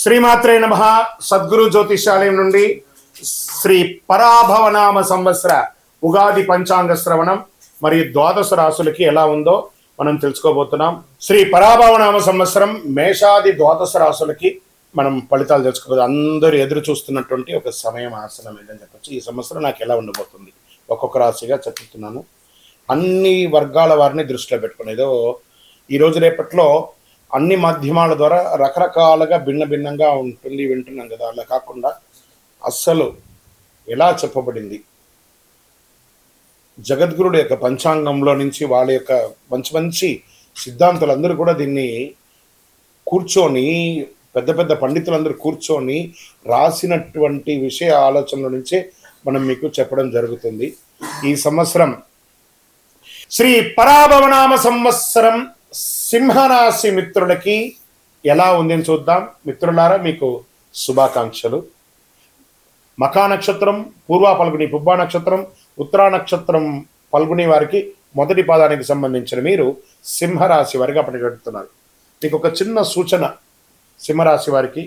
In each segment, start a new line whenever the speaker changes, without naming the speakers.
శ్రీమాత్రే నమః. సద్గురు జ్యోతిషాలయం నుండి శ్రీ పరాభవనామ సంవత్సర ఉగాది పంచాంగ శ్రవణం మరియు ద్వాదశ రాశులకి ఎలా ఉందో మనం తెలుసుకోబోతున్నాం. శ్రీ పరాభవనామ సంవత్సరం మేషాది ద్వాదశ రాశులకి మనం ఫలితాలు తెలుసుకోబోదు. అందరూ ఎదురు చూస్తున్నటువంటి ఒక సమయం ఆసనం ఏంటని చెప్పచ్చు. ఈ సంవత్సరం నాకు ఎలా ఉండబోతుంది ఒక్కొక్క రాశిగా చెప్తున్నాను. అన్ని వర్గాల వారిని దృష్టిలో పెట్టుకుని ఏదో ఈరోజు రేపట్లో అన్ని మాధ్యమాల ద్వారా రకరకాలుగా భిన్నంగా ఉంటుంది వింటున్నాం కదా. అలా కాకుండా అస్సలు ఎలా చెప్పబడింది జగద్గురుడు యొక్క పంచాంగంలో నుంచి వాళ్ళ యొక్క మంచి మంచి సిద్ధాంతులందరూ కూడా దీన్ని కూర్చొని పెద్ద పెద్ద పండితులందరూ కూర్చొని రాసినటువంటి విషయ ఆలోచనల నుంచే మనం మీకు చెప్పడం జరుగుతుంది. ఈ సంవత్సరం శ్రీ పరాభవనామ సంవత్సరం సింహరాశి మిత్రులకి ఎలా ఉంది అని చూద్దాం. మిత్రులారా, మీకు శుభాకాంక్షలు. మఖా నక్షత్రం, పూర్వ పల్గుని పుబ్బా నక్షత్రం, ఉత్తరా నక్షత్రం పల్గుని వారికి మొదటి పాదానికి సంబంధించిన మీరు సింహరాశి వారికి అప్పటికి పెడుతున్నారు. మీకు ఒక చిన్న సూచన, సింహరాశి వారికి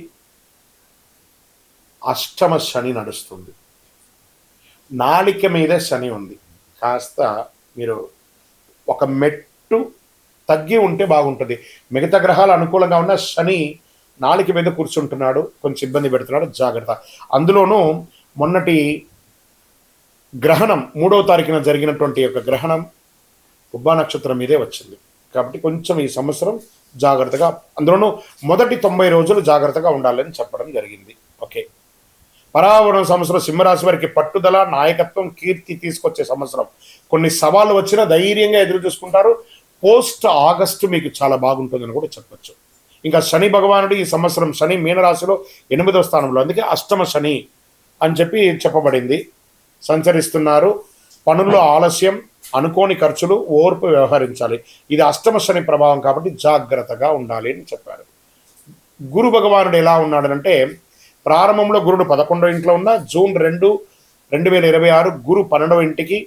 అష్టమ శని నడుస్తుంది. నాలిక మీద శని ఉంది. కాస్త మీరు ఒక మెట్టు తగ్గి ఉంటే బాగుంటుంది. మిగతా గ్రహాలు అనుకూలంగా ఉన్న శని నాలిక మీద కూర్చుంటున్నాడు, కొంచెం ఇబ్బంది పెడుతున్నాడు, జాగ్రత్త. అందులోనూ మొన్నటి గ్రహణం 3వ తారీఖున జరిగినటువంటి యొక్క గ్రహణం ఉబ్బా నక్షత్రం మీదే వచ్చింది. కాబట్టి కొంచెం ఈ సంవత్సరం జాగ్రత్తగా, అందులోనూ మొదటి 90 రోజులు జాగ్రత్తగా ఉండాలని చెప్పడం జరిగింది. ఓకే. పరాభవనం సంవత్సరం సింహరాశి వారికి పట్టుదల, నాయకత్వం, కీర్తి తీసుకొచ్చే సంవత్సరం. కొన్ని సవాళ్ళు వచ్చినా ధైర్యంగా ఎదురు చూసుకుంటారు. పోస్ట్ ఆగస్టు మీకు చాలా బాగుంటుందని కూడా చెప్పచ్చు. ఇంకా శని భగవానుడు ఈ సంవత్సరం శని మీనరాశిలో 8వ స్థానంలో, అందుకే అష్టమ శని అని చెప్పి చెప్పబడింది, సంచరిస్తున్నారు. పనుల్లో ఆలస్యం, అనుకోని ఖర్చులు, ఓర్పు వ్యవహరించాలి. ఇది అష్టమ శని ప్రభావం కాబట్టి జాగ్రత్తగా ఉండాలి అని చెప్పారు. గురు భగవానుడు ఎలా ఉన్నాడనంటే, ప్రారంభంలో గురుడు 11వ ఇంట్లో ఉన్న జూన్ 2, 2026 గురు 12వ ఇంటికి,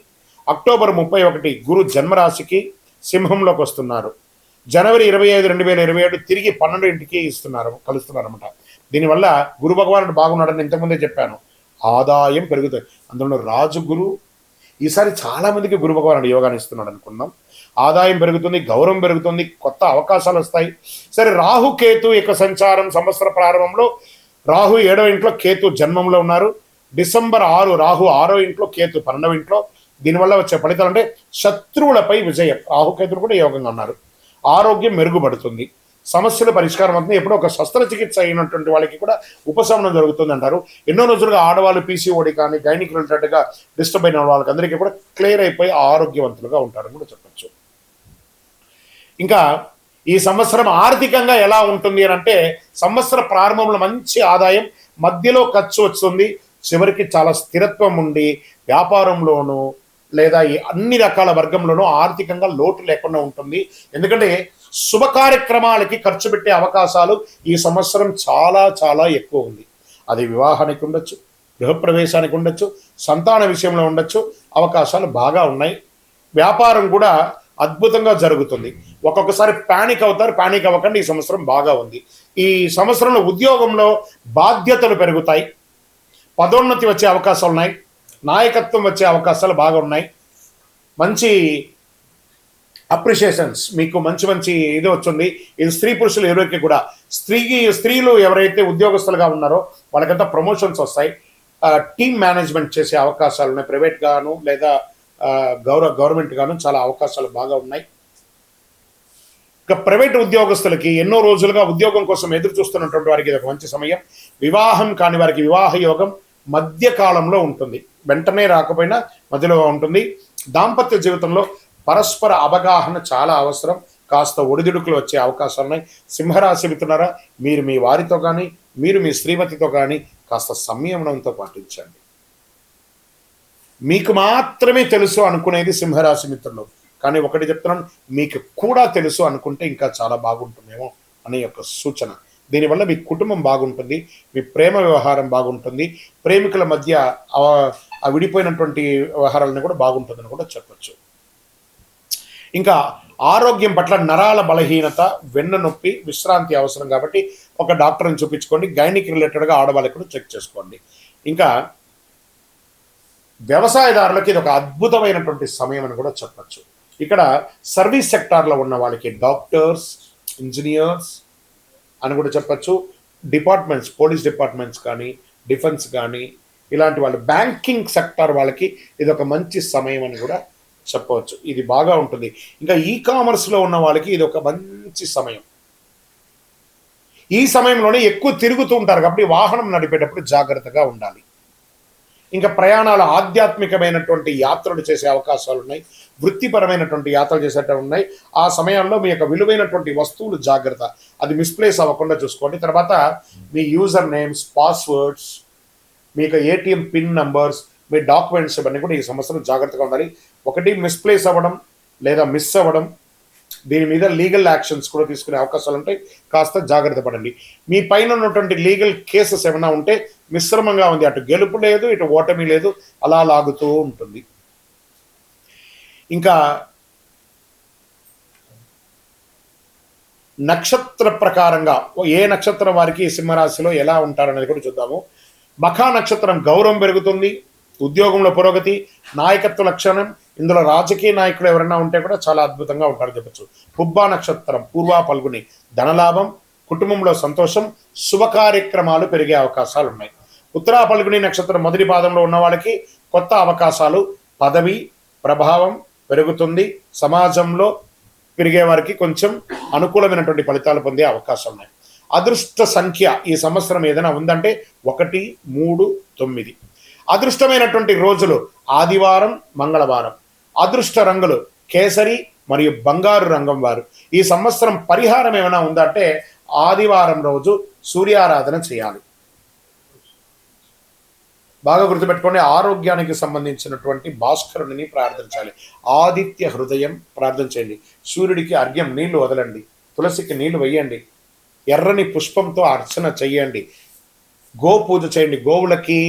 అక్టోబర్ 31 గురు జన్మరాశికి సింహంలోకి వస్తున్నారు. జనవరి 25, 2027 తిరిగి 12వ ఇంటికి కలుస్తున్నారు అనమాట. దీనివల్ల గురు భగవానుడు బాగున్నాడని ఇంతకుముందే చెప్పాను. ఆదాయం పెరుగుతుంది. అందులో రాజు గురు ఈసారి చాలా మందికి గురు భగవానుడు యోగాన్ని ఇస్తున్నాడు అనుకున్నాం. ఆదాయం పెరుగుతుంది, గౌరవం పెరుగుతుంది, కొత్త అవకాశాలు వస్తాయి. సరే, రాహు కేతు యొక్క సంచారం సంవత్సర ప్రారంభంలో రాహు 7వ ఇంట్లో, కేతు జన్మంలో ఉన్నారు. డిసెంబర్ 6 రాహు 6వ ఇంట్లో, కేతు 12వ ఇంట్లో. దీనివల్ల వచ్చే ఫలితాలు అంటే శత్రువులపై విజయం. రాహుకేతులు కూడా యోగంగా ఉన్నారు. ఆరోగ్యం మెరుగుపడుతుంది, సమస్యల పరిష్కారం అవుతుంది. ఎప్పుడో ఒక శస్త్రచికిత్స అయినటువంటి వాళ్ళకి కూడా ఉపశమనం జరుగుతుంది అంటారు. ఎన్నో రోజులుగా ఆడవాళ్ళు పీసీఓడి కానీ గైనిక్ రిలేటెడ్గా డిస్టర్బ్ అయిన వాళ్ళకి అందరికీ కూడా క్లియర్ అయిపోయి ఆరోగ్యవంతులుగా ఉంటారని కూడా చెప్పచ్చు. ఇంకా ఈ సంవత్సరం ఆర్థికంగా ఎలా ఉంటుంది అని అంటే, సంవత్సర ప్రారంభంలో మంచి ఆదాయం, మధ్యలో ఖర్చు వస్తుంది, చివరికి చాలా స్థిరత్వం ఉండి వ్యాపారంలోనూ లేదా అన్ని రకాల వర్గంలోనూ ఆర్థికంగా లోటు లేకుండా ఉంటుంది. ఎందుకంటే శుభ కార్యక్రమాలకి ఖర్చు పెట్టే అవకాశాలు ఈ సంవత్సరం చాలా చాలా ఎక్కువ ఉంది. అది వివాహానికి ఉండొచ్చు, గృహప్రవేశానికి ఉండొచ్చు, సంతాన విషయంలో ఉండొచ్చు. అవకాశాలు బాగా ఉన్నాయి. వ్యాపారం కూడా అద్భుతంగా జరుగుతుంది. ఒక్కొక్కసారి ప్యానిక్ అవుతారు, ప్యానిక్ అవ్వకండి. ఈ సంవత్సరం బాగా ఉంది. ఈ సంవత్సరంలో ఉద్యోగంలో బాధ్యతలు పెరుగుతాయి, పదోన్నతి వచ్చే అవకాశాలు ఉన్నాయి, నాయకత్వం వచ్చే అవకాశాలు బాగా ఉన్నాయి. మంచి అప్రిషియేషన్స్, మీకు మంచి ఇది వచ్చింది. ఇది స్త్రీ పురుషులు ఎవరికి కూడా, స్త్రీలు ఎవరైతే ఉద్యోగస్తులుగా ఉన్నారో వాళ్ళకంతా ప్రమోషన్స్ వస్తాయి. టీమ్ మేనేజ్మెంట్ చేసే అవకాశాలు ఉన్నాయి. ప్రైవేట్ గాను లేదా గవర్నమెంట్ గాను చాలా అవకాశాలు బాగా ఉన్నాయి. ఇక ప్రైవేట్ ఉద్యోగస్తులకి ఎన్నో రోజులుగా ఉద్యోగం కోసం ఎదురు చూస్తున్నటువంటి వారికి ఇది ఒక మంచి సమయం. వివాహం కాని వారికి వివాహ యోగం మధ్యకాలంలో ఉంటుంది, వెంటనే రాకపోయినా మధ్యలో ఉంటుంది. దాంపత్య జీవితంలో పరస్పర అవగాహన చాలా అవసరం. కాస్త ఒడిదుడుకులు వచ్చే అవకాశాలు ఉన్నాయి. సింహరాశి మిత్రులారా, మీరు మీ వారితో కానీ మీరు మీ శ్రీమతితో కానీ కాస్త సంయమనంతో పాటించండి. మీకు మాత్రమే తెలుసు అనుకునేది సింహరాశి మిత్రులు, కానీ ఒకటి చెప్తున్నాను, మీకు కూడా తెలుసు అనుకుంటే ఇంకా చాలా బాగుంటుందేమో అనే యొక్క సూచన. దీనివల్ల మీ కుటుంబం బాగుంటుంది, మీ ప్రేమ వ్యవహారం బాగుంటుంది, ప్రేమికుల మధ్య విడిపోయినటువంటి వ్యవహారాలను కూడా బాగుంటుందని కూడా చెప్పచ్చు. ఇంకా ఆరోగ్యం పట్ల నరాల బలహీనత, వెన్ను నొప్పి, విశ్రాంతి అవసరం కాబట్టి ఒక డాక్టర్ని చూపించుకోండి. గైనిక్ రిలేటెడ్గా ఆడవాళ్ళకి కూడా చెక్ చేసుకోండి. ఇంకా వ్యవసాయదారులకి ఇది ఒక అద్భుతమైనటువంటి సమయం అని కూడా చెప్పచ్చు. ఇక్కడ సర్వీస్ సెక్టార్లో ఉన్న వాళ్ళకి డాక్టర్స్, ఇంజనీర్స్ అని కూడా చెప్పచ్చు, డిపార్ట్మెంట్స్, పోలీస్ డిపార్ట్మెంట్స్ కానీ, డిఫెన్స్ కానీ, ఇలాంటి వాళ్ళు, బ్యాంకింగ్ సెక్టార్ వాళ్ళకి ఇది ఒక మంచి సమయం అని కూడా చెప్పవచ్చు. ఇది బాగా ఉంటుంది. ఇంకా కామర్స్లో ఉన్న వాళ్ళకి ఇది ఒక మంచి సమయం. ఈ సమయంలోనే ఎక్కువ తిరుగుతూ ఉంటారు కాబట్టి వాహనం నడిపేటప్పుడు జాగ్రత్తగా ఉండాలి. ఇంకా ప్రయాణాలు, ఆధ్యాత్మికమైనటువంటి యాత్రలు చేసే అవకాశాలు ఉన్నాయి, వృత్తిపరమైనటువంటి యాత్రలు చేసేటవి ఉన్నాయి. ఆ సమయంలో మీ యొక్క విలువైనటువంటి వస్తువులు జాగ్రత్త, అది మిస్ప్లేస్ అవ్వకుండా చూసుకోండి. తర్వాత మీ యూజర్ నేమ్స్, పాస్వర్డ్స్, మీ యొక్క ఏటీఎం పిన్ నంబర్స్, మీ డాక్యుమెంట్స్ ఇవన్నీ కూడా ఈ సంవత్సరం జాగ్రత్తగా ఉండాలి. ఒకటి మిస్ప్లేస్ అవ్వడం లేదా మిస్ అవ్వడం, దీని మీద లీగల్ యాక్షన్స్ కూడా తీసుకునే అవకాశాలు ఉంటాయి. కాస్త జాగ్రత్త పడండి. మీ పైన ఉన్నటువంటి లీగల్ కేసెస్ ఏమైనా ఉంటే మిశ్రమంగా ఉంది, అటు గెలుపు లేదు, ఇటు ఓటమి లేదు, అలా లాగుతూ ఉంటుంది. ఇంకా నక్షత్ర ప్రకారంగా ఏ నక్షత్రం వారికి సింహరాశిలో ఎలా ఉంటారనేది కూడా చూద్దాము. మఖా నక్షత్రం గౌరవం పెరుగుతుంది, ఉద్యోగంలో పురోగతి, నాయకత్వ లక్షణం. ఇందులో రాజకీయ నాయకులు ఎవరైనా ఉంటే కూడా చాలా అద్భుతంగా ఉంటారని చెప్పచ్చు. పుబ్బా నక్షత్రం పూర్వ పల్గుని, ధనలాభం, కుటుంబంలో సంతోషం, శుభ కార్యక్రమాలు పెరిగే అవకాశాలు ఉన్నాయి. ఉత్తరా పల్గుని నక్షత్రం మొదటి పాదంలో ఉన్న వాళ్ళకి కొత్త అవకాశాలు, పదవి ప్రభావం పెరుగుతుంది, సమాజంలో పెరిగే వారికి కొంచెం అనుకూలమైనటువంటి ఫలితాలు పొందే అవకాశం ఉన్నాయి. అదృష్ట సంఖ్య ఈ సంవత్సరం ఏదైనా ఉందంటే 1, 3, 9. అదృష్టమైనటువంటి రోజులు ఆదివారం, మంగళవారం. అదృష్ట రంగులు కేసరి మరియు బంగారు రంగం వారు. ఈ సంవత్సరం పరిహారం ఏమైనా ఉందంటే ఆదివారం రోజు సూర్యారాధన చేయాలి. బాగా గుర్తుపెట్టుకోండి. ఆరోగ్యానికి సంబంధించినటువంటి భాస్కరుని ప్రార్థించాలి. ఆదిత్య హృదయం ప్రార్థన చేయండి. సూర్యుడికి అర్ఘ్యం నీళ్లు వదలండి, తులసికి నీళ్లు వేయండి, ఎర్రని పుష్పంతో అర్చన చెయ్యండి, గో పూజ చేయండి, గోవులకి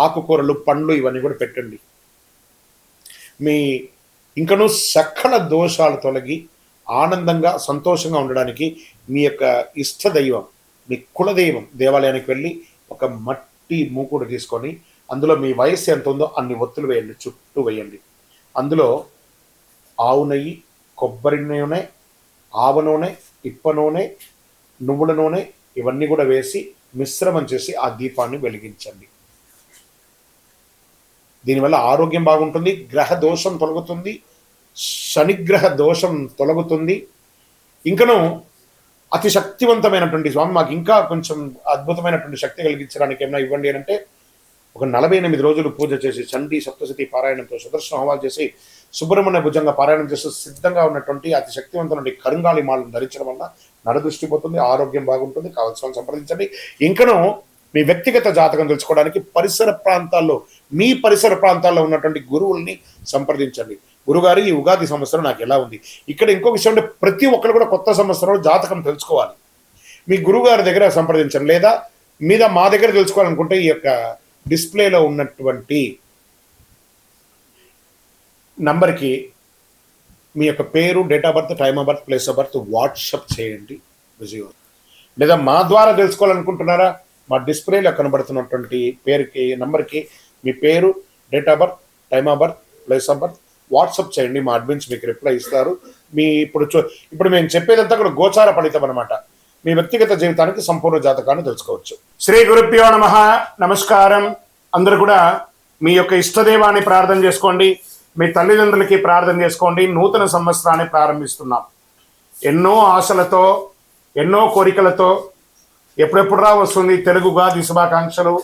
ఆకుకూరలు, పండ్లు ఇవన్నీ కూడా పెట్టండి. మీ ఇంకనూ సకల దోషాలు తొలగి ఆనందంగా సంతోషంగా ఉండడానికి మీ యొక్క ఇష్ట దైవం, మీ కులదైవం దేవాలయానికి వెళ్ళి ఒక మట్టి మూకుడు తీసుకొని అందులో మీ వయస్సు ఎంత ఉందో అన్ని ఒత్తులు వేయండి, చుట్టూ వేయండి. అందులో ఆవు నెయ్యి, కొబ్బరి నూనె, ఆవ నూనె, ఇప్ప నూనె, నువ్వుల నూనె ఇవన్నీ కూడా వేసి మిశ్రమం చేసి ఆ దీపాన్ని వెలిగించండి. దీనివల్ల ఆరోగ్యం బాగుంటుంది, గ్రహ దోషం తొలగుతుంది, శనిగ్రహ దోషం తొలగుతుంది. ఇంకను అతి శక్తివంతమైనటువంటి స్వామి మాకు ఇంకా కొంచెం అద్భుతమైనటువంటి శక్తి కలిగించడానికి ఏమైనా ఇవ్వండి అని అంటే ఒక 48 రోజులు పూజ చేసి చండీ సప్తశతి పారాయణంతో సుదర్శన హోమాలు చేసి సుబ్రహ్మణ్య భుజంగా పారాయణం చేసి సిద్ధంగా ఉన్నటువంటి అతి శక్తివంతమైన కరుంగాళి మాలను ధరించడం వల్ల నరదృష్టి పోతుంది, ఆరోగ్యం బాగుంటుంది. కావాల్సిన సంప్రదించండి. ఇంకనూ మీ వ్యక్తిగత జాతకం తెలుసుకోవడానికి మీ పరిసర ప్రాంతాల్లో ఉన్నటువంటి గురువుల్ని సంప్రదించండి. గురుగారు ఈ ఉగాది సంవత్సరం నాకు ఎలా ఉంది. ఇక్కడ ఇంకో విషయం అంటే ప్రతి ఒక్కరు కూడా కొత్త సంవత్సరంలో జాతకం తెలుసుకోవాలి. మీ గురుగారి దగ్గర సంప్రదించండి, లేదా మా దగ్గర తెలుసుకోవాలనుకుంటే ఈ యొక్క డిస్ప్లేలో ఉన్నటువంటి నంబర్కి మీ యొక్క పేరు, date of birth, time of birth, place of birth WhatsApp చేయండి విజయ్. లేదా మా ద్వారా తెలుసుకోవాలనుకుంటున్నారా, మా డిస్ప్లేలో కనబడుతున్నటువంటి నంబర్కి మీ పేరు, date of birth, time of birth, place of birth WhatsApp చేయండి. మా అడ్మిన్స్ మీకు రిప్లై ఇస్తారు. మీ ఇప్పుడు మేము చెప్పేదంతా కూడా గోచార ఫలితం అనమాట. మీ వ్యక్తిగత జీవితానికి సంపూర్ణ జాతకాన్ని తెలుసుకోవచ్చు. శ్రీ గురుభ్యో నమః. నమస్కారం. అందరూ కూడా మీ యొక్క ఇష్టదైవాన్ని ప్రార్థన చేసుకోండి, మీ తల్లిదండ్రులకి ప్రార్థన చేసుకోండి. నూతన సంవత్సరాన్ని ప్రారంభిస్తున్నాం. ఎన్నో ఆశలతో, ఎన్నో కోరికలతో ఎప్పుడెప్పుడు వస్తుంది తెలుగు ఉగాది శుభాకాంక్షలు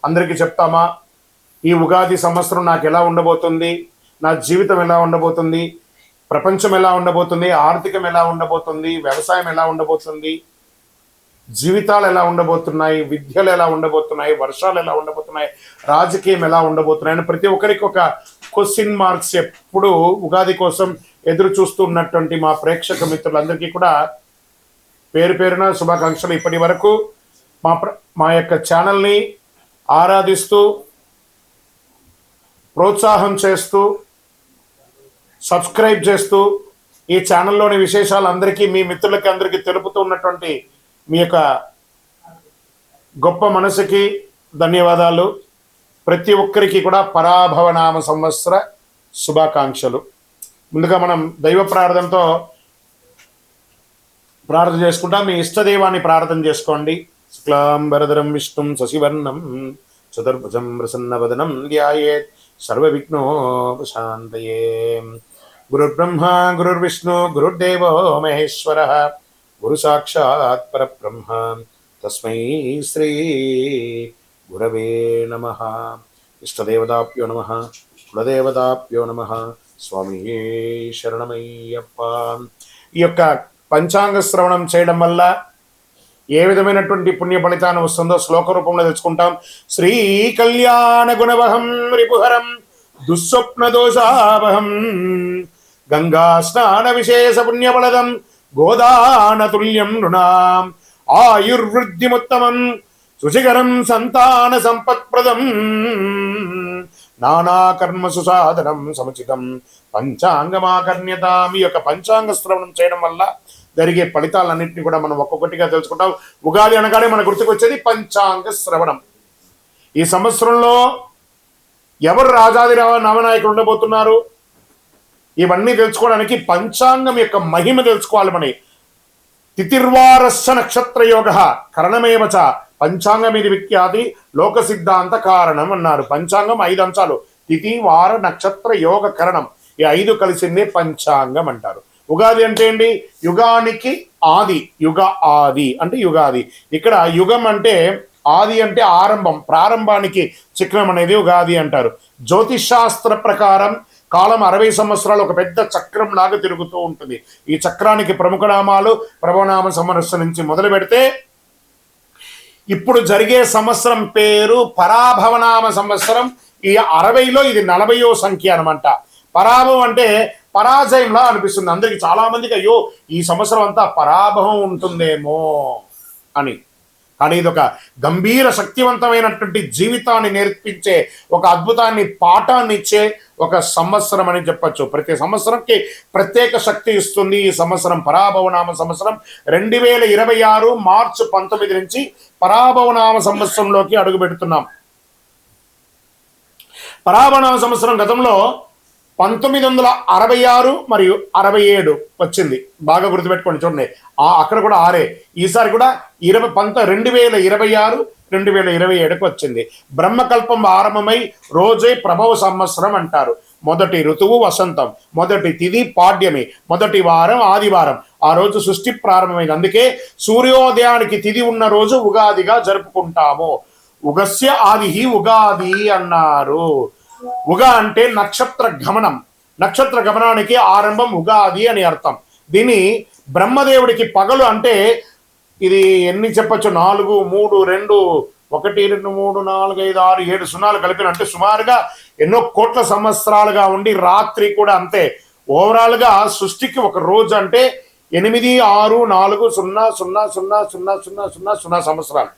అందరికీ చెప్తామా? ఈ ఉగాది సంవత్సరం నాకు ఎలా ఉండబోతుంది, నా జీవితం ఎలా ఉండబోతుంది, ప్రపంచం ఎలా ఉండబోతుంది, ఆర్థికం ఎలా ఉండబోతుంది, వ్యవసాయం ఎలా ఉండబోతుంది, జీవితాలు ఎలా ఉండబోతున్నాయి, విద్యలు ఎలా ఉండబోతున్నాయి, వర్షాలు ఎలా ఉండబోతున్నాయి, రాజకీయం ఎలా ఉండబోతున్నాయి అని ప్రతి ఒక్కరికి ఒక క్వశ్చన్ మార్క్స్ ఎప్పుడు ఉగాది కోసం ఎదురు చూస్తున్నటువంటి మా ప్రేక్షక మిత్రులందరికీ కూడా పేరు పేరున శుభాకాంక్షలు. ఇప్పటి వరకు మా యొక్క ఛానల్ని ఆరాధిస్తూ, ప్రోత్సాహం చేస్తూ, సబ్స్క్రైబ్ చేస్తూ, ఈ ఛానల్లోని విశేషాలు అందరికీ మీ మిత్రులకి అందరికీ తెలుపుతూ ఉన్నటువంటి మీ యొక్క గొప్ప మనసుకి ధన్యవాదాలు. ప్రతి ఒక్కరికి కూడా పరాభవనామ సంవత్సర శుభాకాంక్షలు. ముందుగా మనం దైవ ప్రార్థనతో ప్రార్థన చేసుకుంటాం. మీ ఇష్టదైవాన్ని ప్రార్థన చేసుకోండి. శుక్లాంబరధరం విష్ణుం శశివర్ణం చతుర్భుజం ప్రసన్నవదనం ధ్యాయేత్ సర్వవిఘ్నోపశాంతయే. గురుర్బ్రహ్మ గురుర్విష్ణు గురుర్దేవో మహేశ్వర గురు సాక్షాత్ పరబ్రహ్మ తస్మై శ్రీ గురవే నమః. ఇష్టదేవతాభ్యో నమః, కులదేవతాభ్యో నమః. స్వామి శరణమయ్యప్ప. ఈ యొక్క పంచాంగ శ్రవణం చేయడం వల్ల ఏ విధమైనటువంటి పుణ్య ఫలితాన్ని వస్తుందో శ్లోక రూపంలో తెలుసుకుంటాం. శ్రీ కళ్యాణ గుణవహం రిపుహరం దుస్వప్న దోషావహం గంగా స్నాన విశేష పుణ్యఫలదం గోదాన తుల్యం నృణాం ఆయుర్వృద్ధిముత్తమం శుచికరం సంతాన సంపత్ప్రదం నానాకర్మసు సాధనం సముచితం పంచాంగమాకర్ణ్యతాం. ఈ యొక్క పంచాంగ శ్రవణం చేయడం వల్ల జరిగే ఫలితాలన్నింటినీ కూడా మనం ఒక్కొక్కటిగా తెలుసుకుంటాం. ఉగాది అనగానే మన గుర్తుకు వచ్చేది పంచాంగ శ్రవణం. ఈ సంవత్సరంలో ఎవరు రాజాది నవనాయకులు ఉండబోతున్నారు, ఇవన్నీ తెలుసుకోవడానికి పంచాంగం యొక్క మహిమ తెలుసుకోవాలి. మన తిథిర్వారస్య నక్షత్ర యోగ కరణమేవచ పంచాంగం ఇది విఖ్యాతి లోక సిద్ధాంత కారణం అన్నారు. పంచాంగం 5 అంశాలు: తిథి, వార, నక్షత్ర, యోగ, కరణం. ఈ 5 కలిసిందే పంచాంగం అంటారు. ఉగాది అంటే ఏంటి? యుగానికి ఆది, యుగ ఆది అంటే యుగాది. ఇక్కడ యుగం అంటే ఆది అంటే ఆరంభం, ప్రారంభానికి చిహ్నం అనేది ఉగాది అంటారు. జ్యోతిష్ శాస్త్ర ప్రకారం కాలం 60 సంవత్సరాలు ఒక పెద్ద చక్రం లాగా తిరుగుతూ ఉంటుంది. ఈ చక్రానికి ప్రముఖ నామాలు ప్రభవనామ సంవత్సరం నుంచి మొదలు పెడితే ఇప్పుడు జరిగే సంవత్సరం పేరు పరాభవనామ సంవత్సరం. ఈ 60లో ఇది 40వ సంఖ్య అనమాట. పరాభవం అంటే పరాజయంలా అనిపిస్తుంది అందరికి, చాలా మందికి. అయ్యో ఈ సంవత్సరం అంతా పరాభవం ఉంటుందేమో అని. కానీ ఇది ఒక గంభీర శక్తివంతమైనటువంటి జీవితాన్ని నేర్పించే, ఒక అద్భుతాన్ని పాఠాన్ని ఇచ్చే ఒక సంవత్సరం అని చెప్పచ్చు. ప్రతి సంవత్సరంకి ప్రత్యేక శక్తి ఇస్తుంది. ఈ సంవత్సరం పరాభవనామ సంవత్సరం 2026 మార్చి 19 నుంచి పరాభవనామ సంవత్సరంలోకి అడుగు పెడుతున్నాం. పరాభవనామ సంవత్సరం గతంలో 1966 మరియు 67 వచ్చింది. బాగా గుర్తుపెట్టుకోండి, చూడండి అక్కడ కూడా 6. ఈసారి కూడా 2026 2027కి వచ్చింది. బ్రహ్మకల్పం ఆరంభమై రోజే ప్రభవ సంవత్సరం అంటారు. మొదటి ఋతువు వసంతం, మొదటి తిథి పాడ్యమి, మొదటి వారం ఆదివారం. ఆ రోజు సృష్టి ప్రారంభమైంది. అందుకే సూర్యోదయానికి తిథి ఉన్న రోజు ఉగాదిగా జరుపుకుంటాము. ఉగస్య ఆది ఉగాది అన్నారు. ఉగా అంటే నక్షత్ర గమనం, నక్షత్ర గమనానికి ఆరంభం ఉగాది అని అర్థం. దీన్ని బ్రహ్మదేవుడికి పగలు అంటే ఇది ఎన్ని చెప్పచ్చు, 4 3 2 1 2 3 4 5 6 7 సున్నాలు కలిపిన అంటే సుమారుగా ఎన్నో కోట్ల సంవత్సరాలుగా ఉండి రాత్రి కూడా అంతే. ఓవరాల్గా సృష్టికి ఒక రోజు అంటే 8 6 4 0 0 0 0 0 0 సంవత్సరాలు.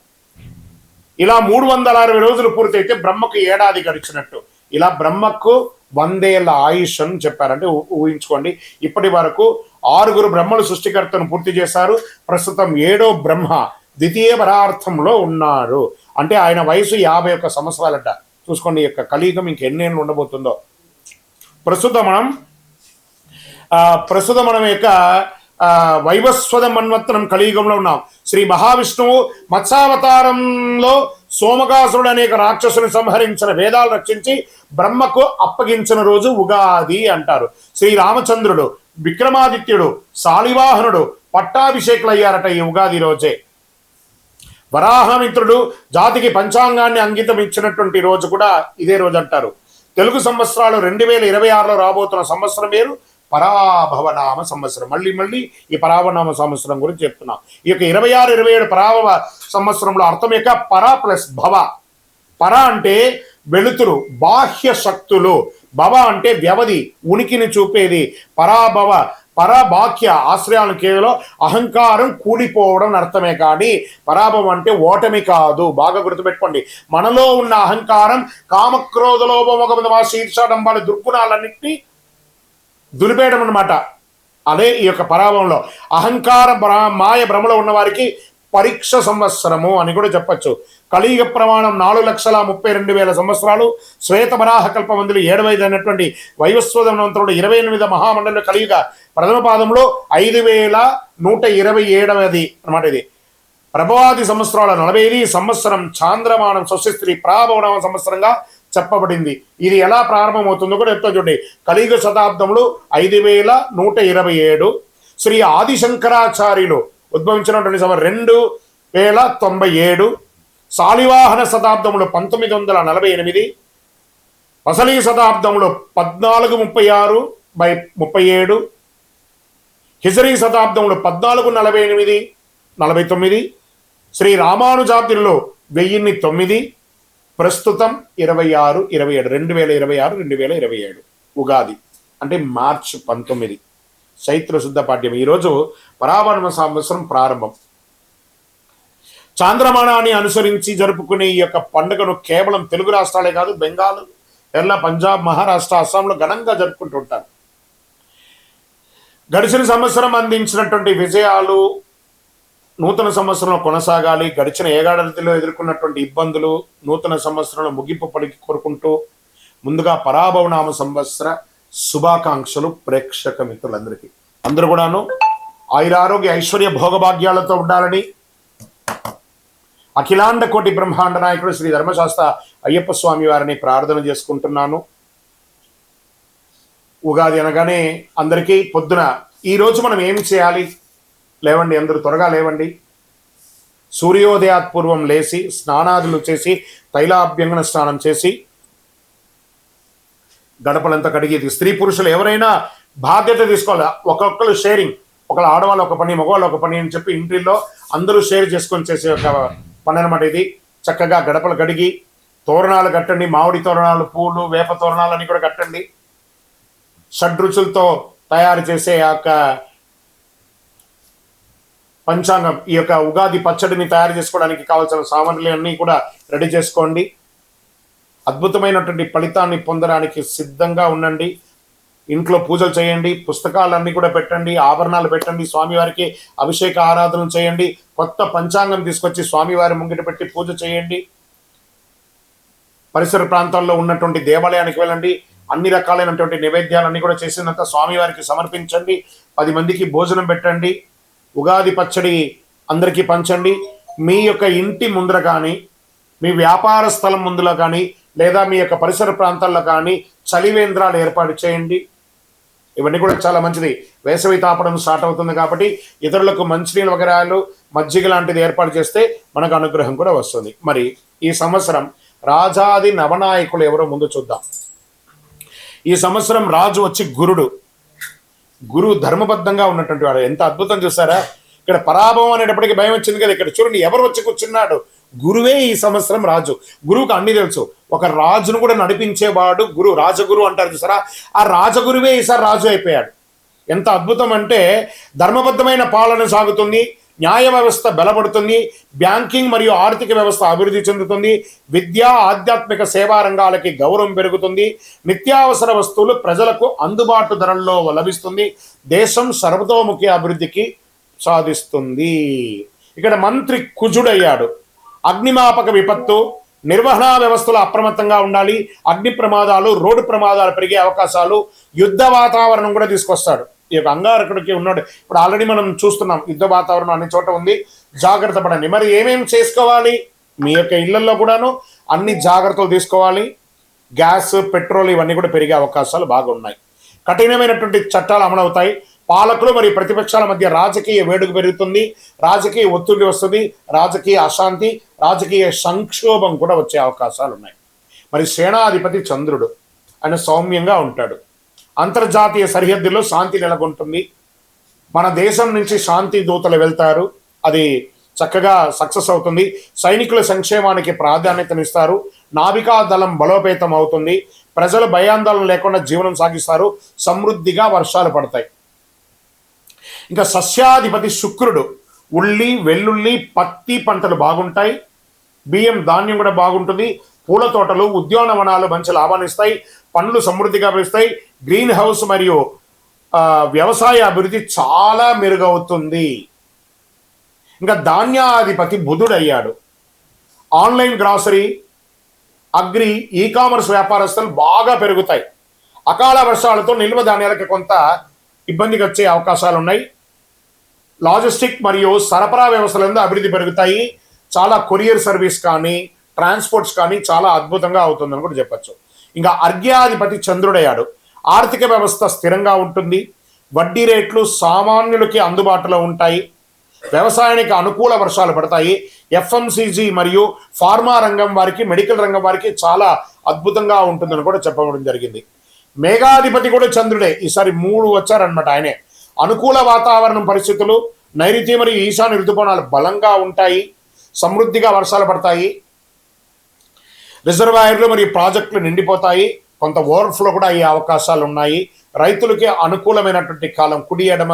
ఇలా 360 రోజులు పూర్తయితే బ్రహ్మకు ఏడాది గడిచినట్టు. ఇలా బ్రహ్మకు 100 ఏళ్ల ఆయుష్ అని చెప్పారంటే ఊహించుకోండి. ఇప్పటి వరకు 6 బ్రహ్మలు సృష్టికర్తను పూర్తి చేశారు. ప్రస్తుతం 7వ బ్రహ్మ ద్వితీయ పరార్థంలో ఉన్నారు. అంటే ఆయన వయసు 51 సంవత్సరాలట. చూసుకోండి, ఈ యొక్క కలియుగం ఇంకెన్నేళ్ళు ఉండబోతుందో. ప్రస్తుతం మనం యొక్క వైవస్వత మన్వంతరం కలియుగంలో ఉన్నాం. శ్రీ మహావిష్ణువు మత్స్యావతారంలో సోమకాసురుడు అనేక రాక్షసుని సంహరించిన, వేదాలు రక్షించి బ్రహ్మకు అప్పగించిన రోజు ఉగాది అంటారు. శ్రీ రామచంద్రుడు, విక్రమాదిత్యుడు, శాలివాహనుడు పట్టాభిషేకులు అయ్యారట ఈ ఉగాది రోజే. వరాహమిత్రుడు జాతికి పంచాంగాన్ని అంకితం ఇచ్చినటువంటి రోజు కూడా ఇదే రోజు అంటారు. తెలుగు సంవత్సరాలు 2026లో రాబోతున్న సంవత్సరం పేరు పరాభవనామ సంవత్సరం. మళ్ళీ ఈ పరాభవనామ సంవత్సరం గురించి చెప్తున్నాం. ఈ యొక్క 26 27 పరాభవ సంవత్సరంలో అర్థం యొక్క పర ప్లస్ భవ. పర అంటే వెలుతురు, బాహ్య శక్తులు. భవ అంటే వ్యవధి, ఉనికిని చూపేది. పరాభవ పరబాహ్య ఆశ్రయాలను కేవలం అహంకారం కూలిపోవడం అర్థమే, కానీ పరాభవం అంటే ఓటమి కాదు. బాగా గుర్తుపెట్టుకోండి. మనలో ఉన్న అహంకారం, కామక్రోధ లోభ మొగ శీర్షాడంబాల దుర్గుణాలన్నింటినీ దులిపేయడం అనమాట. అదే ఈ యొక్క పరాభవంలో అహంకార మాయ భ్రమలో ఉన్న వారికి పరీక్ష సంవత్సరము అని కూడా చెప్పచ్చు. కలియుగ ప్రమాణం 4,32,000 సంవత్సరాలు. శ్వేత వరాహ కల్పమందులు 75 అయినటువంటి వైవస్వతమంతుడు 28 మహామండలి కలియుగ ప్రథమ పాదంలో 5,127 అనమాట. ఇది ప్రభవాది సంవత్సరాల 40 సంవత్సరం చాంద్రమానం స్వస్తి ప్రాభవనామ సంవత్సరంగా చెప్పబడింది. ఇది ఎలా ప్రారంభమవుతుందో కూడా చెప్తా చూడండి. కలియుగ శతాబ్దములు 5,127. శ్రీ ఆదిశంకరాచార్యులు ఉద్భవించినటువంటి 2,097. శాలివాహన శతాబ్దములు 1948. వసలి శతాబ్దములు 1436/37. హిజరీ శతాబ్దములు 1448-49. శ్రీ రామానుజాబ్దిలో 1009. ప్రస్తుతం 2026 ఉగాది అంటే మార్చి 19 చైత్ర శుద్ధ పాఠ్యం. ఈరోజు పరాభవ సంవత్సరం ప్రారంభం. చాంద్రమానాన్ని అనుసరించి జరుపుకునే ఈ యొక్క పండుగను కేవలం తెలుగు రాష్ట్రాలే కాదు, బెంగాల్, కేరళ, పంజాబ్, మహారాష్ట్ర, అస్సాంలో ఘనంగా జరుపుకుంటుంటారు. గడిచిన సంవత్సరం అందించినటువంటి విజయాలు నూతన సంవత్సరంలో కొనసాగాలి. గడిచిన ఏడాదిలో ఎదుర్కొన్నటువంటి ఇబ్బందులు నూతన సంవత్సరంలో ముగింపు పలికి కోరుకుంటూ ముందుగా పరాభవనామ సంవత్సర శుభాకాంక్షలు ప్రేక్షక మిత్రులందరికీ. అందరూ కూడాను ఆయురారోగ్య ఐశ్వర్య భోగభాగ్యాలతో ఉండాలని అఖిలాండ కోటి బ్రహ్మాండ నాయకుడు శ్రీ ధర్మశాస్త్ర అయ్యప్ప స్వామి వారిని ప్రార్థన చేసుకుంటున్నాను. ఉగాది అనగానే అందరికీ పొద్దున ఈరోజు మనం ఏమి చేయాలి? లేవండి, అందరూ త్వరగా లేవండి. సూర్యోదయాత్ పూర్వం లేచి స్నానాదులు చేసి తైలాభ్యంగన స్నానం చేసి గడపలంతా కడిగేది. స్త్రీ పురుషులు ఎవరైనా బాధ్యత తీసుకోవాలి. ఒక్కొక్కరు షేరింగ్, ఒకళ్ళు ఆడవాళ్ళు ఒక పని, మగవాళ్ళు ఒక పని అని చెప్పి ఇంటిలో అందరూ షేర్ చేసుకొని చేసే ఒక పని అనమాట ఇది. చక్కగా గడపలు కడిగి తోరణాలు కట్టండి. మామిడి తోరణాలు, పూలు, వేప తోరణాలు అన్ని కూడా కట్టండి. షడ్రుచులతో తయారు చేసే ఆ యొక్క పంచాంగం, ఈ యొక్క ఉగాది పచ్చడిని తయారు చేసుకోవడానికి కావాల్సిన సామాగ్రి అన్నీ కూడా రెడీ చేసుకోండి. అద్భుతమైనటువంటి ఫలితాన్ని పొందడానికి సిద్ధంగా ఉండండి. ఇంట్లో పూజలు చేయండి, పుస్తకాలన్నీ కూడా పెట్టండి, ఆభరణాలు పెట్టండి, స్వామివారికి అభిషేక ఆరాధన చేయండి, కొత్త పంచాంగం తీసుకొచ్చి స్వామివారి ముంగిట పెట్టి పూజ చేయండి. పరిసర ప్రాంతాల్లో ఉన్నటువంటి దేవాలయానికి వెళ్ళండి. అన్ని రకాలైనటువంటి నైవేద్యాలన్నీ కూడా చేసినంత స్వామివారికి సమర్పించండి. 10 మందికి భోజనం పెట్టండి. ఉగాది పచ్చడి అందరికీ పంచండి. మీ యొక్క ఇంటి ముందర కానీ, మీ వ్యాపార స్థలం ముందులో కానీ, లేదా మీ యొక్క పరిసర ప్రాంతాల్లో కానీ చలివేంద్రాలు ఏర్పాటు చేయండి. ఇవన్నీ కూడా చాలా మంచిది. వేసవి తాపడం స్టార్ట్ అవుతుంది కాబట్టి ఇతరులకు మంచినీళ్ళు వగరాలు, మజ్జిగ లాంటిది ఏర్పాటు చేస్తే మనకు అనుగ్రహం కూడా వస్తుంది. మరి ఈ సంవత్సరం రాజాది నవనాయకులు ఎవరో ముందు చూద్దాం. ఈ సంవత్సరం రాజు వచ్చి గురుడు. గురువు ధర్మబద్ధంగా ఉన్నటువంటి వాడు. ఎంత అద్భుతం చూసారా? ఇక్కడ పరాభవం అనేటప్పటికీ భయం వచ్చింది కదా. ఇక్కడ చూడండి ఎవరు వచ్చి కూర్చున్నాడు? గురువే ఈ సంవత్సరం రాజు. గురువుకు అన్ని తెలుసు. ఒక రాజును కూడా నడిపించేవాడు గురువు, రాజగురు అంటారు చూసారా? ఆ రాజగురువే ఈసారి రాజు అయిపోయాడు. ఎంత అద్భుతం అంటే ధర్మబద్ధమైన పాలన సాగుతుంది, న్యాయ వ్యవస్థ బలపడుతుంది, బ్యాంకింగ్ మరియు ఆర్థిక వ్యవస్థ అభివృద్ధి చెందుతుంది, విద్యా ఆధ్యాత్మిక సేవా రంగాలకి గౌరవం పెరుగుతుంది, నిత్యావసర వస్తువులు ప్రజలకు అందుబాటు ధరల్లో లభిస్తుంది, దేశం సర్వతోముఖి అభివృద్ధికి సాధిస్తుంది. ఇక్కడ మంత్రి కుజుడయ్యాడు. అగ్నిమాపక విపత్తు, నిర్వహణా వ్యవస్థలు అప్రమత్తంగా ఉండాలి. అగ్ని ప్రమాదాలు, రోడ్డు ప్రమాదాలు పెరిగే అవకాశాలు, యుద్ధ వాతావరణం కూడా తీసుకొస్తాడు. ఈ యొక్క అంగారకుడికి ఉన్నాడు. ఇప్పుడు ఆల్రెడీ మనం చూస్తున్నాం, యుద్ధ వాతావరణం అన్ని చోట ఉంది. జాగ్రత్త పడండి. మరి ఏమేమి చేసుకోవాలి? మీ యొక్క ఇళ్లలో కూడాను అన్ని జాగ్రత్తలు తీసుకోవాలి. గ్యాస్, పెట్రోల్ ఇవన్నీ కూడా పెరిగే అవకాశాలు బాగున్నాయి. కఠినమైనటువంటి చట్టాలు అమలవుతాయి. పాలకులు మరియు ప్రతిపక్షాల మధ్య రాజకీయ వేడుక పెరుగుతుంది, రాజకీయ ఒత్తిడి వస్తుంది, రాజకీయ అశాంతి, రాజకీయ సంక్షోభం కూడా వచ్చే అవకాశాలు ఉన్నాయి. మరి సేనాధిపతి చంద్రుడు, ఆయన సౌమ్యంగా ఉంటాడు. అంతర్జాతీయ సరిహద్దుల్లో శాంతి నెలకొంటుంది. మన దేశం నుంచి శాంతి దూతలు వెళ్తారు, అది చక్కగా సక్సెస్ అవుతుంది. సైనికుల సంక్షేమానికి ప్రాధాన్యతనిస్తారు. నావికా దళం బలోపేతం అవుతుంది. ప్రజలు భయాందోళన లేకుండా జీవనం సాగిస్తారు. సమృద్ధిగా వర్షాలు పడతాయి. ఇంకా సస్యాధిపతి శుక్రుడు, ఉల్లి, వెల్లుల్లి, పత్తి పంటలు బాగుంటాయి. బియ్యం, ధాన్యం కూడా బాగుంటుంది. పూల తోటలు, ఉద్యానవనాలు మంచి లాభాన్ని ఇస్తాయి. పండ్లు సమృద్ధిగా పెరుస్తాయి. గ్రీన్ హౌస్ మరియు వ్యవసాయ అభివృద్ధి చాలా మెరుగవుతుంది. ఇంకా ధాన్యాధిపతి బుధుడయ్యాడు. Online grocery, agri, e commerce వ్యాపారస్తులు బాగా పెరుగుతాయి. అకాల వర్షాలతో నిల్వ ధాన్యాలకు కొంత ఇబ్బందికి వచ్చే అవకాశాలు ఉన్నాయి. లాజిస్టిక్ మరియు సరఫరా వ్యవస్థలందు అభివృద్ధి పెరుగుతాయి. చాలా కొరియర్ సర్వీస్ కానీ ట్రాన్స్పోర్ట్స్ కానీ చాలా అద్భుతంగా అవుతుందని కూడా చెప్పచ్చు. ఇంకా అర్ఘ్యాధిపతి చంద్రుడయ్యాడు. ఆర్థిక వ్యవస్థ స్థిరంగా ఉంటుంది. వడ్డీ రేట్లు సామాన్యులకి అందుబాటులో ఉంటాయి. వ్యవసాయానికి అనుకూల వర్షాలు పడతాయి. ఎఫ్ఎంసీజీ మరియు ఫార్మా రంగం వారికి, మెడికల్ రంగం వారికి చాలా అద్భుతంగా ఉంటుందని కూడా చెప్పడం జరిగింది. మేఘాధిపతి కూడా చంద్రుడే. ఈసారి 3 వచ్చారనమాట ఆయనే. అనుకూల వాతావరణం పరిస్థితులు, నైరుతి మరియు ఈశాన్య ఋతుపవనాలు బలంగా ఉంటాయి. సమృద్ధిగా వర్షాలు పడతాయి. రిజర్వాయర్లు మరియు ప్రాజెక్టులు నిండిపోతాయి. కొంత ఓవర్ఫ్లో కూడా అయ్యే అవకాశాలు ఉన్నాయి. రైతులకి అనుకూలమైనటువంటి కాలం. కుడి ఎడమ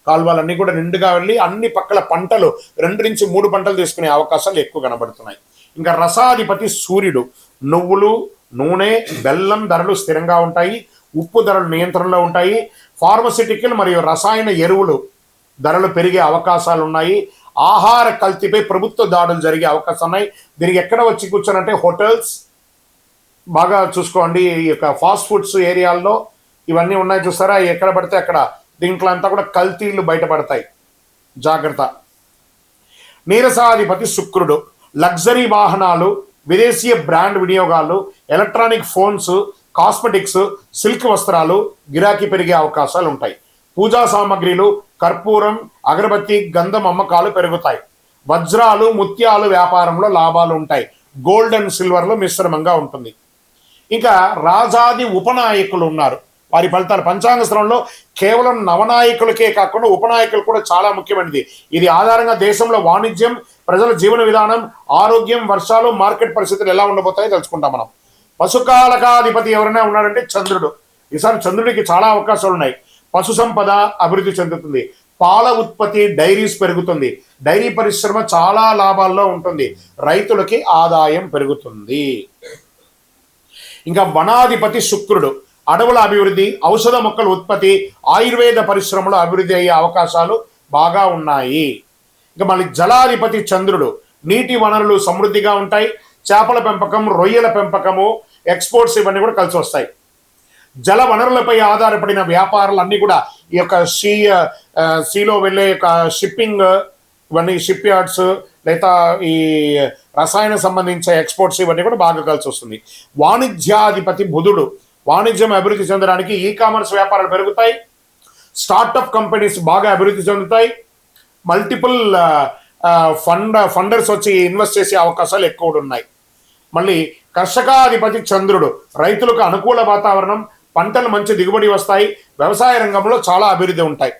కాలువలన్నీ కూడా నిండుగా వెళ్ళి అన్ని పక్కల పంటలు 2 నుంచి 3 పంటలు తీసుకునే అవకాశాలు ఎక్కువ కనబడుతున్నాయి. ఇంకా రసాధిపతి సూర్యుడు. నువ్వులు, నూనె, బెల్లం ధరలు స్థిరంగా ఉంటాయి. ఉప్పు ధరలు నియంత్రణలో ఉంటాయి. ఫార్మసిటికల్ మరియు రసాయన ఎరువులు ధరలు పెరిగే అవకాశాలు ఉన్నాయి. ఆహార కల్తీపై ప్రభుత్వ దాడులు జరిగే అవకాశాలు ఉన్నాయి. దీనికి ఎక్కడ వచ్చి కూర్చోనంటే హోటల్స్ బాగా చూసుకోండి. ఈ యొక్క ఫాస్ట్ ఫుడ్స్ ఏరియాల్లో ఇవన్నీ ఉన్నాయి చూస్తారా, ఎక్కడ పడితే అక్కడ దీంట్లో అంతా కూడా కల్తీలు బయటపడతాయి, జాగ్రత్త. నీరసాధిపతి శుక్రుడు. లగ్జరీ వాహనాలు, విదేశీయ బ్రాండ్ వినియోగాలు, ఎలక్ట్రానిక్ ఫోన్స్, కాస్మెటిక్స్, సిల్క్ వస్త్రాలు గిరాకీ పెరిగే అవకాశాలు ఉంటాయి. పూజా సామాగ్రిలు, కర్పూరం, అగరబత్తి, గంధం అమ్మకాలు పెరుగుతాయి. వజ్రాలు, ముత్యాలు వ్యాపారంలో లాభాలు ఉంటాయి. గోల్డ్ అండ్ సిల్వర్లో మిశ్రమంగా ఉంటుంది. ఇంకా రాజాది ఉపనాయకులు ఉన్నారు. వారి ఫలితాలు పంచాంగ శ్రవణంలో కేవలం నవనాయకులకే కాకుండా ఉపనాయకులు కూడా చాలా ముఖ్యమైనది. ఇది ఆధారంగా దేశంలో వాణిజ్యం, ప్రజల జీవన విధానం, ఆరోగ్యం, వర్షాలు, మార్కెట్ పరిస్థితులు ఎలా ఉండబోతాయో తెలుసుకుంటాం మనం. పశుకాలకాధిపతి ఎవరైనా ఉన్నాడంటే చంద్రుడు. ఈసారి చంద్రుడికి చాలా అవకాశాలు ఉన్నాయి. పశు సంపద అభివృద్ధి చెందుతుంది. పాల ఉత్పత్తి, డైరీస్ పెరుగుతుంది. డైరీ పరిశ్రమ చాలా లాభాల్లో ఉంటుంది. రైతులకి ఆదాయం పెరుగుతుంది. ఇంకా వనాధిపతి శుక్రుడు. అడవుల అభివృద్ధి, ఔషధ మొక్కల ఉత్పత్తి, ఆయుర్వేద పరిశ్రమలో అభివృద్ధి అయ్యే అవకాశాలు బాగా ఉన్నాయి. ఇంకా మళ్ళీ జలాధిపతి చంద్రుడు. నీటి వనరులు సమృద్ధిగా ఉంటాయి. చేపల పెంపకం, రొయ్యల పెంపకము, ఎక్స్పోర్ట్స్ ఇవన్నీ కూడా కలిసి వస్తాయి. జల వనరులపై ఆధారపడిన వ్యాపారాలన్నీ కూడా ఈ యొక్క సీలో వెళ్ళే యొక్క షిప్పింగ్, ఇవన్నీ షిప్ యార్డ్స్, లేదా ఈ రసాయన సంబంధించిన ఎక్స్పోర్ట్స్ ఇవన్నీ కూడా బాగా కలిసి వస్తుంది. వాణిజ్యాధిపతి బుధుడు. వాణిజ్యం అభివృద్ధి చెందడానికి ఈ కామర్స్ వ్యాపారాలు పెరుగుతాయి. స్టార్టప్ కంపెనీస్ బాగా అభివృద్ధి చెందుతాయి. మల్టిపుల్ ఫండర్స్ వచ్చి ఇన్వెస్ట్ చేసే అవకాశాలు ఎక్కువ ఉన్నాయి. మళ్ళీ కర్షకాధిపతి చంద్రుడు. రైతులకు అనుకూల వాతావరణం, పంటలు మంచి దిగుబడి వస్తాయి. వ్యవసాయ రంగంలో చాలా అభివృద్ధి ఉంటాయి.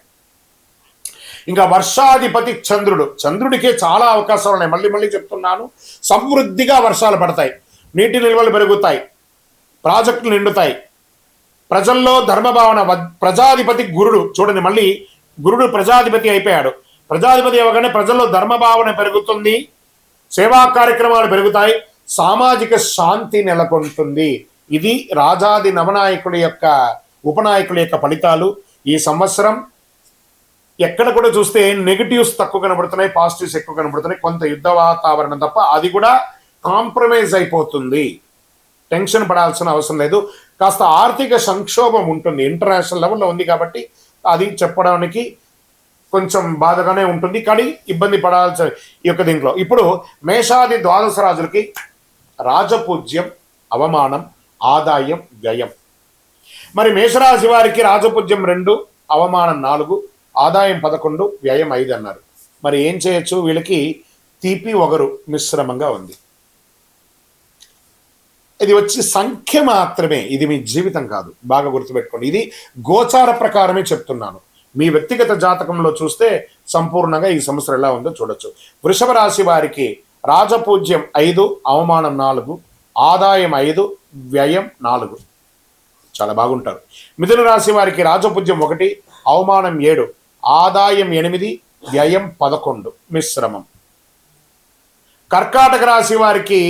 ఇంకా వర్షాధిపతి చంద్రుడు. చంద్రుడికే చాలా అవకాశాలు ఉన్నాయి. మళ్ళీ చెప్తున్నాను, సమృద్ధిగా వర్షాలు పడతాయి. నీటి నిల్వలు పెరుగుతాయి. ప్రాజెక్టులు నిండుతాయి. ప్రజల్లో ధర్మభావన. ప్రజాధిపతి గురుడు. చూడండి, మళ్ళీ గురుడు ప్రజాధిపతి అయిపోయాడు. ప్రజాధిపతి అవ్వగానే ప్రజల్లో ధర్మభావన పెరుగుతుంది. సేవా కార్యక్రమాలు పెరుగుతాయి. సామాజిక శాంతి నెలకొంటుంది. ఇది రాజాది నవనాయకుడి యొక్క ఉపనాయకుల యొక్క ఫలితాలు. ఈ సంవత్సరం ఎక్కడ కూడా చూస్తే నెగిటివ్స్ తక్కువ కనబడుతున్నాయి, పాజిటివ్స్ ఎక్కువ కనబడుతున్నాయి. కొంత యుద్ధ వాతావరణం తప్ప అది కూడా కాంప్రమైజ్ అయిపోతుంది. టెన్షన్ పడాల్సిన అవసరం లేదు. కాస్త ఆర్థిక సంక్షోభం ఉంటుంది, ఇంటర్నేషనల్ లెవెల్లో ఉంది కాబట్టి అది చెప్పడానికి కొంచెం బాధగానే ఉంటుంది, కానీ ఇబ్బంది పడాల్సిన ఈ యొక్క దీంట్లో. ఇప్పుడు మేషాది ద్వాదశ రాజులకి రాజపూజ్యం, అవమానం, ఆదాయం, వ్యయం. మరి మేషరాశి వారికి రాజపూజ్యం 2, అవమానం 4, ఆదాయం 11, వ్యయం 5 అన్నారు. మరి ఏం చేయొచ్చు? వీళ్ళకి తీపి ఒగరు మిశ్రమంగా ఉంది. ఇది వచ్చి సంఖ్య మాత్రమే, ఇది మీ జీవితం కాదు. బాగా గుర్తుపెట్టుకోండి. ఇది గోచార ప్రకారమే చెప్తున్నాను. మీ వ్యక్తిగత జాతకంలో చూస్తే సంపూర్ణంగా ఈ సంవత్సరం ఎలా ఉందో చూడొచ్చు. వృషభ రాశి వారికి రాజపూజ్యం 5, అవమానం 4, ఆదాయం 5, వ్యయం 4. చాలా బాగుంటారు. మిథున రాశి వారికి రాజపూజ్యం 1, అవమానం 7, ఆదాయం 8, వ్యయం 11, మిశ్రమం. కర్కాటక రాశి వారికి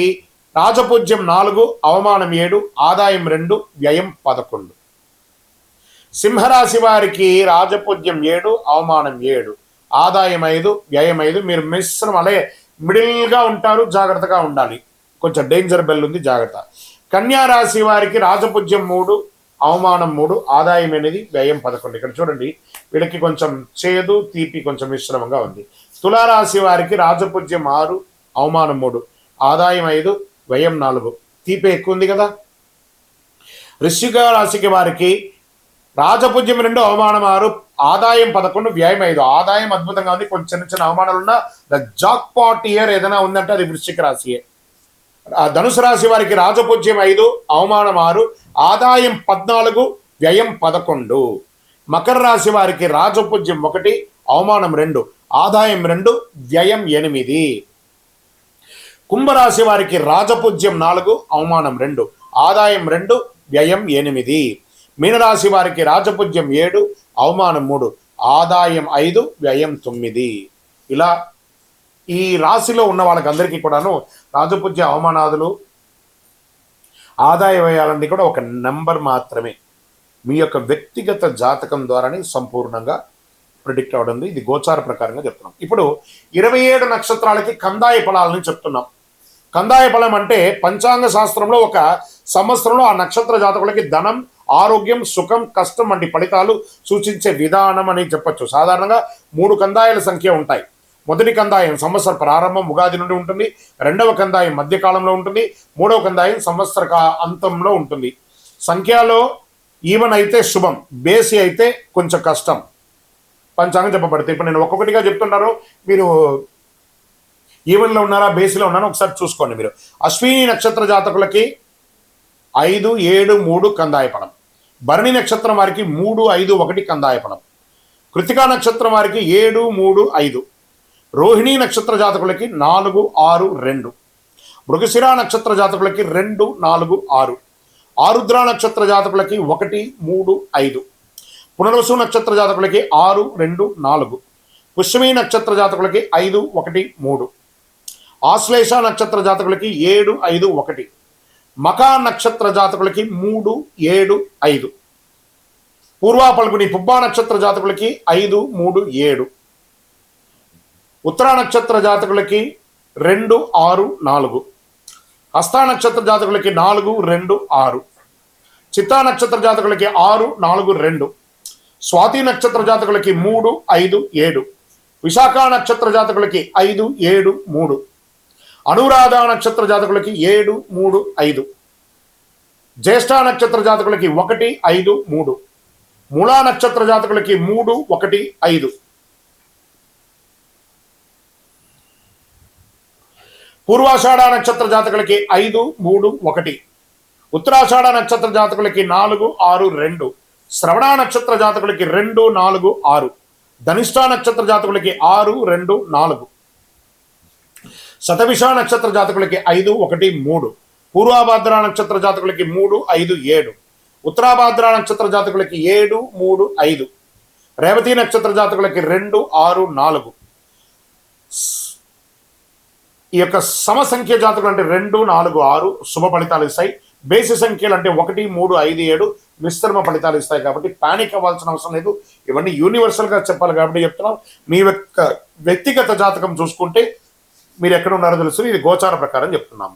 రాజపూజ్యం 4, అవమానం 7, ఆదాయం 2, వ్యయం 11. సింహరాశి వారికి రాజపూజ్యం 7, అవమానం 7, ఆదాయం 5, వ్యయం 5. మీరు మిశ్రమం అలే మిడిల్గా ఉంటారు, జాగ్రత్తగా ఉండాలి. కొంచెం డేంజర్ బెల్ ఉంది, జాగ్రత్త. కన్యా రాశి వారికి రాజపూజ్యం 3, అవమానం 3, ఆదాయం 8, వ్యయం 11. ఇక్కడ చూడండి, వీళ్ళకి కొంచెం చేదు తీపి కొంచెం మిశ్రమంగా ఉంది. తులారాశి వారికి రాజపూజ్యం 6, అవమానం 3, ఆదాయం 5, వ్యయం 4. తీపి ఎక్కువ ఉంది కదా. వృశ్చిక రాశికి వారికి రాజపూజ్యం 2, అవమానం 6, ఆదాయం 11, వ్యయం 5. ఆదాయం అద్భుతంగా ఉంది, కొంచెం చిన్న చిన్న అవమానాలు ఉన్నా ద జాక్ పాట్ ఇయర్ ఏదైనా ఉందంటే అది వృశ్చిక రాశియే. ధనుసు రాశి వారికి రాజపూజ్యం 5, అవమానం 6, ఆదాయం 14, వ్యయం 11. మకర రాశి వారికి రాజపూజ్యం 1, అవమానం 2, ఆదాయం 2, వ్యయం 8. కుంభరాశి వారికి రాజపూజ్యం 4, అవమానం 2, ఆదాయం 2, వ్యయం 8. మీనరాశి వారికి రాజపూజ్యం 7, అవమానం 3, ఆదాయం 5, వ్యయం 9. ఇలా ఈ రాశిలో ఉన్న వాళ్ళకందరికీ కూడాను రాజపూజ్య అవమానాదులు ఆదాయ వ్యయాలన్నీ కూడా ఒక నెంబర్ మాత్రమే. మీ యొక్క వ్యక్తిగత జాతకం ద్వారానే సంపూర్ణంగా ప్రిడిక్ట్ అవడం. ఇది గోచార ప్రకారంగా చెప్తున్నాం. ఇప్పుడు 27 నక్షత్రాలకి కందాయ ఫలాలని చెప్తున్నాం. కందాయ ఫలం అంటే పంచాంగ శాస్త్రంలో ఒక సంవత్సరంలో ఆ నక్షత్ర జాతకులకి ధనం, ఆరోగ్యం, సుఖం, కష్టం వంటి ఫలితాలు సూచించే విధానం అని చెప్పచ్చు. సాధారణంగా 3 కందాయాల సంఖ్య ఉంటాయి. మొదటి కందాయం సంవత్సర ప్రారంభం ఉగాది నుండి ఉంటుంది. రెండవ కందాయం మధ్యకాలంలో ఉంటుంది. మూడవ కందాయం సంవత్సర అంతంలో ఉంటుంది. సంఖ్యలో ఈవెన్ అయితే శుభం, బేసి అయితే కొంచెం కష్టం పంచాంగం చెప్పబడుతుంది. ఇప్పుడు నేను ఒక్కొక్కటిగా చెప్తున్నారు, మీరు ఈవెన్లో ఉన్నారా బేసిలో ఉన్నారా ఒకసారి చూసుకోండి. మీరు అశ్విని నక్షత్ర జాతకులకి 5, 7, 3 కందాయ ఫలం. భరణి నక్షత్రం వారికి 3, 5, 1 కందాయ ఫలం. కృతికా నక్షత్రం వారికి 7, 3, 5. రోహిణీ నక్షత్ర జాతకులకి 4, 6, 2. మృగశిర నక్షత్ర జాతకులకి 2, 4, 6. ఆరుద్ర నక్షత్ర జాతకులకి 1, 3, 5. పునర్వసు నక్షత్ర జాతకులకి 6, 2, 4. పుష్యమి నక్షత్ర జాతకులకి 5, 1, 3. ఆశ్లేష నక్షత్ర జాతకులకి 7, 5, 1. మకా నక్షత్ర జాతకులకి 3, 7, 5. పూర్వ పల్గుని పుబ్బా నక్షత్ర జాతకులకి 5, 3, 7. ఉత్తరా నక్షత్ర జాతకులకి 2, 6, 4. హస్త నక్షత్ర జాతకులకి 4, 2, 6. చిత్తా నక్షత్ర జాతకులకి 6, 4, 2. స్వాతి నక్షత్ర జాతకులకి 3, 5, 7. విశాఖ నక్షత్ర జాతకులకి 5, 7, 3. అనురాధ నక్షత్ర జాతకులకి 7, 3, 5. జ్యేష్ఠ నక్షత్ర జాతకులకి 1, 5, 3. మూలా నక్షత్ర జాతకులకి 3, 1, 5. పూర్వాషాఢ నక్షత్ర జాతకులకి 5, 3, 1. ఉత్తరాషాఢ నక్షత్ర జాతకులకి 4, 6, 2. శ్రవణ నక్షత్ర జాతకులకి 2, 4, 6. ధనిష్ట నక్షత్ర జాతకులకి 6, 2, 4. శతభిష నక్షత్ర జాతకులకి 5, 1, 3. పూర్వభాద్ర నక్షత్ర జాతకులకి 3, 5, 7. ఉత్తరాభాద్ర నక్షత్ర జాతకులకి 7, 3, 5. రేవతి నక్షత్ర జాతకులకి 2, 6, 4. ఈ యొక్క సమసంఖ్య జాతకులు అంటే 2, 4, 6 శుభ ఫలితాలు ఇస్తాయి. బేసి సంఖ్యలు అంటే 1, 3, 5, 7 మిశ్రమ ఫలితాలు ఇస్తాయి. కాబట్టి పానిక్ అవ్వాల్సిన అవసరం లేదు. ఇవన్నీ యూనివర్సల్గా చెప్పాలి కాబట్టి చెప్తున్నాం. మీ యొక్క వ్యక్తిగత జాతకం చూసుకుంటే మీరు ఎక్కడ ఉన్నారో తెలుసు. ఇది గోచార ప్రకారం చెప్తున్నాము.